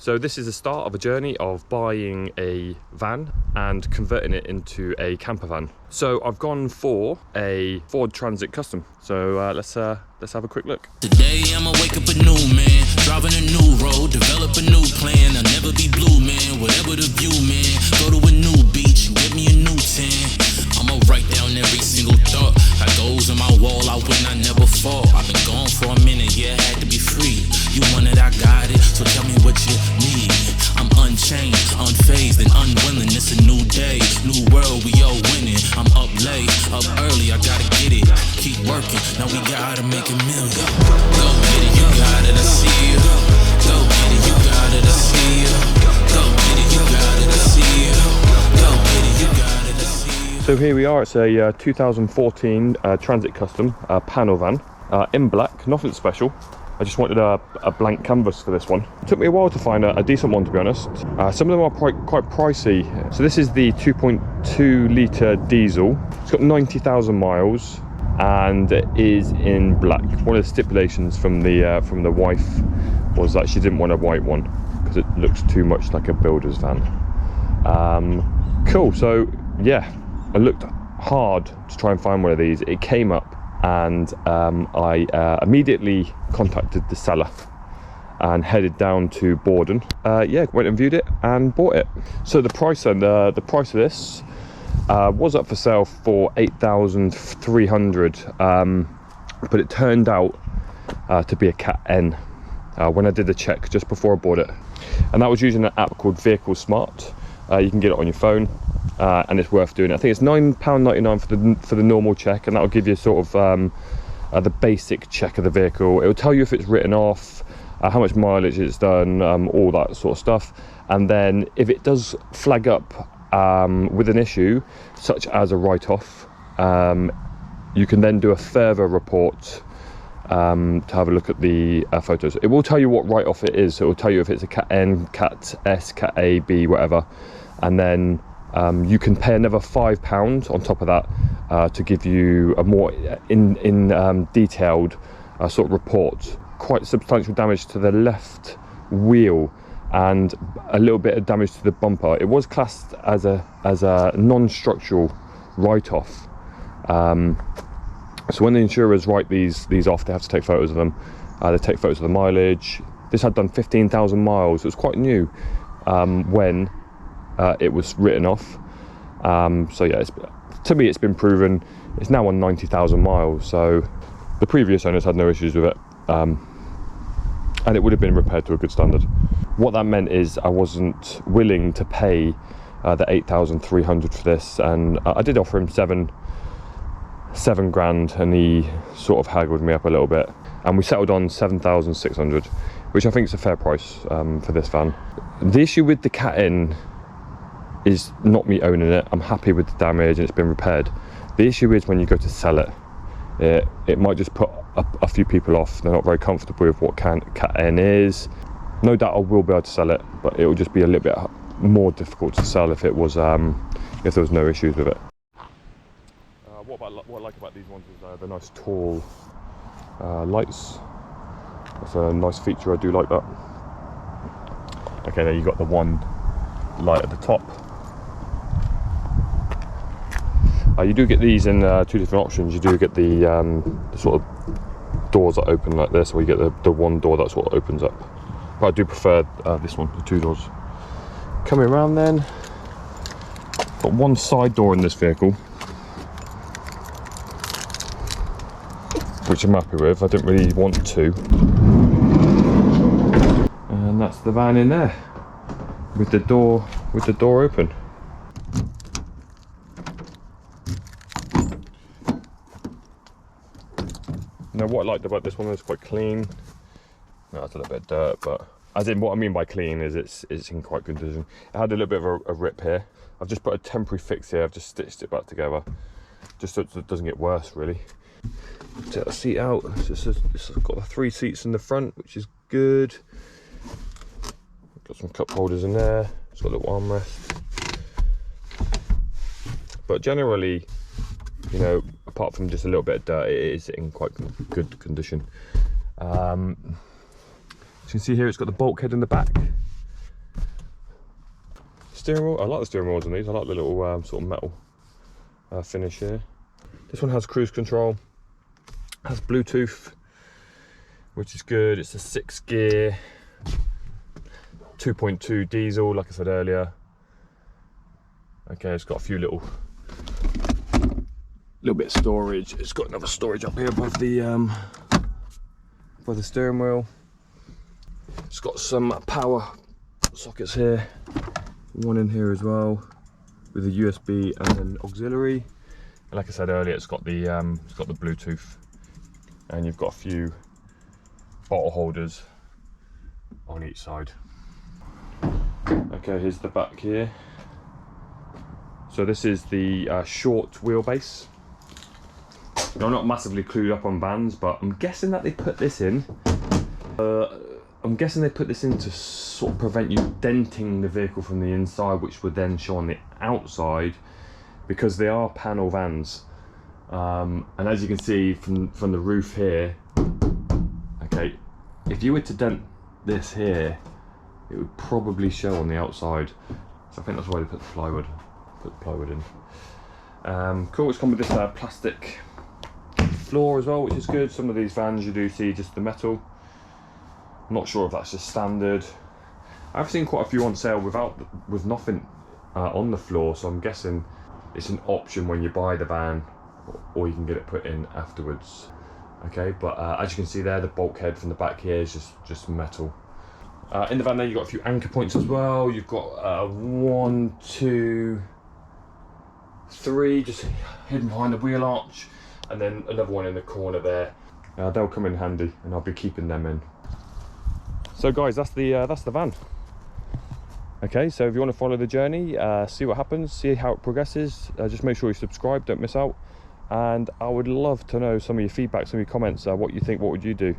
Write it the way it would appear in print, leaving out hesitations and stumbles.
So this is the start of a journey of buying a van and converting it into a camper van. So I've gone for a Ford Transit Custom. So let's have a quick look. Today I'ma wake up a new man, driving a new road, develop a new plan. I'll never be blue, man, whatever the view, man. Go to a new beach, get me a new tan. I'ma write down every single thought. Got goals on my wall, I win, I never fall. I've been gone for a minute, yeah, had to be free. You want it, I got it, so tell me what you need. I'm unchained, unfazed, and unwilling. It's a new day, new world, we all winning. I'm up late, up early, I gotta get it. Keep working, now we gotta make a million. Go get it, you got it, I see you. Go get it, you got it, I see you. Go get it, you got it, I see you. Go get it, you got it, I see you. So here we are, it's a 2014 Transit Custom panel van in black, nothing special. I just wanted a blank canvas for this one. It took me a while to find a decent one, to be honest. Some of them are quite pricey. So this is the 2.2 litre diesel. It's got 90,000 miles and it is in black. One of the stipulations from the wife was that she didn't want a white one because it looks too much like a builder's van. Cool, so yeah, I looked hard to try and find one of these. It came up and I immediately contacted the seller and headed down to Borden. Yeah, went and viewed it and bought it. So the price and the price of this was up for sale for 8,300, but it turned out to be a Cat N when I did the check just before I bought it, and that was using an app called Vehicle Smart. You can get it on your phone. And it's worth doing. I think it's £9.99 for the normal check, and that will give you sort of the basic check of the vehicle. It will tell you if it's written off, how much mileage it's done, all that sort of stuff. And then if it does flag up with an issue, such as a write-off, you can then do a further report to have a look at the photos. It will tell you what write-off it is. So it will tell you if it's a Cat N, Cat S, Cat A, B, whatever, and then you can pay another £5 on top of that to give you a more detailed sort of report. Quite substantial damage to the left wheel and a little bit of damage to the bumper. It was classed as a non-structural write-off. So when the insurers write these off, they have to take photos of them. They take photos of the mileage. This had done 15,000 miles. It was quite new when it was written off. So yeah, to me it's been proven. It's now on 90,000 miles, so the previous owners had no issues with it, and it would have been repaired to a good standard. What that meant is I wasn't willing to pay the 8,300 for this, and I did offer him seven grand, and he sort of haggled me up a little bit, and we settled on 7,600, which I think is a fair price for this van. The issue with the Cat N is not me owning it. I'm happy with the damage and it's been repaired. The issue is when you go to sell it, it might just put a few people off. They're not very comfortable with what Cat N is. No doubt I will be able to sell it, but it will just be a little bit more difficult to sell if it was if there was no issues with it. What I like about these ones is the nice tall lights. That's a nice feature. I do like that. Okay, there you got the one light at the top. You do get these in two different options. You do get the sort of doors that open like this, or you get the one door that sort of opens up. But I do prefer this one, the two doors. Coming around then, got one side door in this vehicle, which I'm happy with. I didn't really want to. And that's the van in there, with the door open. Now what I liked about this one is quite clean. No, it's a little bit of dirt, but as in what I mean by clean is it's in quite good condition. It had a little bit of a rip here. I've just put a temporary fix here. I've just stitched it back together, just so it doesn't get worse really. Take the seat out. It's got the 3 seats in the front, which is good. Got some cup holders in there. It's got a little armrest. But generally, you know, apart from just a little bit of dirt, it is in quite good condition. As you can see here, it's got the bulkhead in the back. Steering wheel, I like the steering wheels on these. I like the little sort of metal finish here. This one has cruise control, has Bluetooth, which is good. It's a 6-gear, 2.2 diesel, like I said earlier. Okay, it's got a few little bit of storage. It's got another storage up here above the steering wheel. It's got some power sockets here, one in here as well, with a USB and an auxiliary. And like I said earlier, it's got the Bluetooth, and you've got a few bottle holders on each side. Okay, here's the back here. So this is the short wheelbase. Now, I'm not massively clued up on vans, but I'm guessing that they put this in. I'm guessing they put this in to sort of prevent you denting the vehicle from the inside, which would then show on the outside, because they are panel vans. And as you can see from the roof here, okay, if you were to dent this here, it would probably show on the outside. So I think that's why they put the plywood in. Cool, it's come with this plastic floor as well, which is good. Some of these vans you do see just the metal. I'm not sure if that's just standard. I've seen quite a few on sale with nothing on the floor, so I'm guessing it's an option when you buy the van, or you can get it put in afterwards. Okay, but as you can see there, the bulkhead from the back here is just metal. In the van there, you've got a few anchor points as well. You've got 1, 2, 3 just hidden behind the wheel arch, and then another one in the corner there. They'll come in handy, and I'll be keeping them in. So guys, that's the van. Okay, so if you want to follow the journey, see what happens, see how it progresses, just make sure you subscribe, don't miss out. And I would love to know some of your feedback, some of your comments, what you think, what would you do?